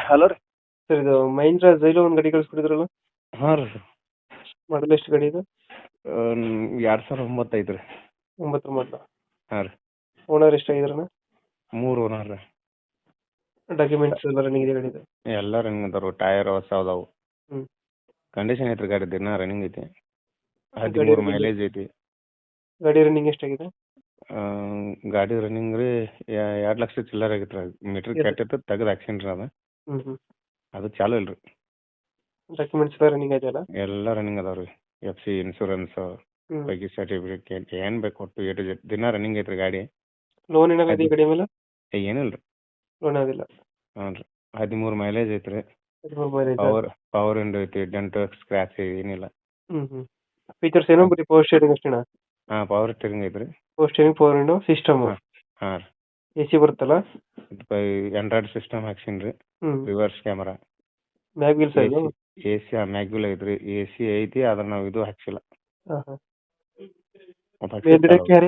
Hello ರೀ. Sir ಇದು ಮಹೀಂದ್ರ ಜೈಲು ಒಂದು ಗಾಡಿ ಕಳಿಸ್ಕೊಡಿದ್ರಲ್ಲ, ಹಾಂ ರೀ ಸರ್. ಮಾಡಲ್ ಎಷ್ಟು ಗಾಡಿ ಇದು? 2009 ಐತೆ ರೀ. 9 ಹಾಂ ರೀ. ಓನರ್ ಎಷ್ಟಾಗಿದ್ರಣ? 3 ಓನರ್ ರೀ. ಡಾಕ್ಯುಮೆಂಟ್ಸ್ ಎಲ್ಲ ರನ್ನಿಂಗ್ ಇದೆ ಗಾಡಿದು? ಎಲ್ಲ ರನ್ನಿಂಗ್ ಅದಾವೆ. ಟೈರ್ ಹೊಸ ಅದಾವು. ಹ್ಞೂ. ಕಂಡೀಷನ್ ಐತ್ರಿ ಗಾಡಿ, ದಿನ ರನ್ನಿಂಗ್ ಐತಿ. ಗಾಡಿ 13 running ಮೈಲೇಜ್ ಐತಿ. ಗಾಡಿ ರನ್ನಿಂಗ್ ಎಷ್ಟಾಗಿದೆ? ಗಾಡಿ ರನ್ನಿಂಗ್ ರೀ 2 ಲಕ್ಷ ಚಿಲ್ಲರೆ ಆಗೈತೆ ರೀ. ಮೀಟ್ರ್ ಕೆಟ್ಟಿತ್ತು, ತೆಗೆದು ಹಾಕ್ಸೀನಿ ರೀ ಅದು. ಹ್ಞೂ. ಅದು ಚಾಲು ಇಲ್ಲ ರೀ. ಡಾಕ್ಯುಮೆಂಟ್ಸ್ ಎಲ್ಲ ರನ್ನಿಂಗ್ ಇದೆಯಲ್ಲ? ಎಲ್ಲ ರನ್ನಿಂಗ್ ಅದಾವೆ ರೀ. FC ಇನ್ಶೂರೆನ್ಸ್, ಹ್ಞೂ. ಬೈಕ್ ಸರ್ಟಿಫಿಕೇಟ್ ಏನು ಬೇಕು ಒಟ್ಟು A to Z ದಿನ ರನ್ನಿಂಗ್ ಐತ್ರಿ ಗಾಡಿ. ಲೋನ್ ಏನಾಗಿದೆ ಈ ಗಾಡಿ ಮೇಲೆ? ಏನಿಲ್ಲ ರೀ. ಲೋನ್ ಆಗಿಲ್ಲ. ಹ್ಞೂ ರೀ. 13 ಮೈಲೇಜ್ ಐತ್ರಿ. 13 ಮೈಲೇಜ್ ಐತೆ. ಪವರ್ ವಿಂಡೋ ಐತಿ, ಡೆಂಟ್ ಸ್ಕ್ರ್ಯಾಚ್ ಏನಿಲ್ಲ. ಹ್ಞೂ. ಫೀಚರ್ಸ್ ಏನೋ ಬರೀ ಪವರ್ ಸ್ಟೇರಿಂಗ್ ಅಷ್ಟೇನಾ? ಹಾಂ, ಪವರ್ ಸ್ಟೀರಿಂಗ್ ಐತ್ರಿ. Power steering, power window system, ಹಾಂ ಹಾಂ ರೀ. AC ಬರುತ್ತಲ್ಲ? ಆಂಡ್ರಾಯ್ಡ್ ಸಿಸ್ಟಮ್ ಹಾಕ್ಸೀನಿ ರೀ. ಹ್ಞೂ. ರಿವರ್ಸ್ ಕ್ಯಾಮರಾ, ಮ್ಯಾಗ್ ವೀಲ್ಸ್ ಇದು? AC ಮ್ಯಾಗ್ವಿಲ್ ಐತ್ರಿ. AC ಐತಿ, ಆದ್ರೆ ನಾವು ಇದು ಹಾಕ್ಸಿಲ್ಲ. ಹಾಂ ಹಾಂ. ಮತ್ತೆ ಹಾಕ್ಸಿಲ್ಲ.